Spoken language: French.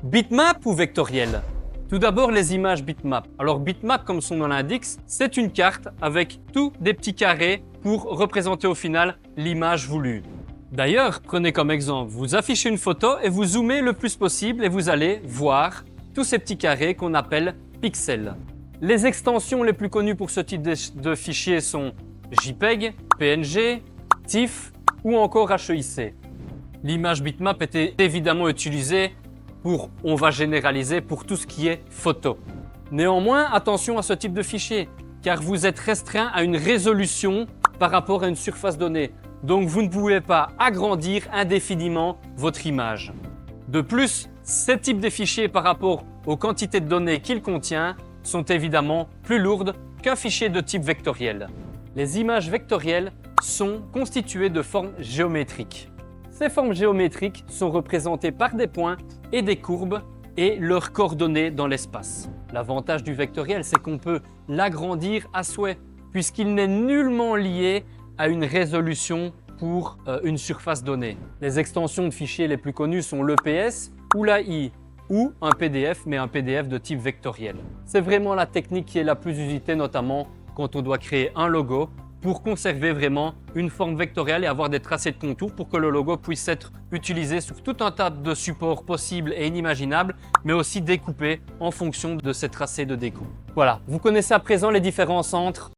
Bitmap ou vectoriel? Tout d'abord, les images bitmap. Alors bitmap, comme son nom l'indique, c'est une carte avec tous des petits carrés pour représenter au final l'image voulue. D'ailleurs, prenez comme exemple, vous affichez une photo et vous zoomez le plus possible et vous allez voir tous ces petits carrés qu'on appelle pixels. Les extensions les plus connues pour ce type de fichier sont JPEG, PNG, TIFF ou encore HEIC. L'image bitmap était évidemment utilisée on va généraliser pour tout ce qui est photo. Néanmoins, attention à ce type de fichier, car vous êtes restreint à une résolution par rapport à une surface donnée. Donc vous ne pouvez pas agrandir indéfiniment votre image. De plus, ces types de fichiers par rapport aux quantités de données qu'ils contiennent sont évidemment plus lourdes qu'un fichier de type vectoriel. Les images vectorielles sont constituées de formes géométriques. Ces formes géométriques sont représentées par des points et des courbes et leurs coordonnées dans l'espace. L'avantage du vectoriel, c'est qu'on peut l'agrandir à souhait, puisqu'il n'est nullement lié à une résolution pour une surface donnée. Les extensions de fichiers les plus connues sont l'EPS ou l'AI, ou un PDF, mais un PDF de type vectoriel. C'est vraiment la technique qui est la plus usitée, notamment quand on doit créer un logo, pour conserver vraiment une forme vectorielle et avoir des tracés de contours pour que le logo puisse être utilisé sur tout un tas de supports possibles et inimaginables, mais aussi découpé en fonction de ces tracés de découpe. Voilà, vous connaissez à présent les différences entre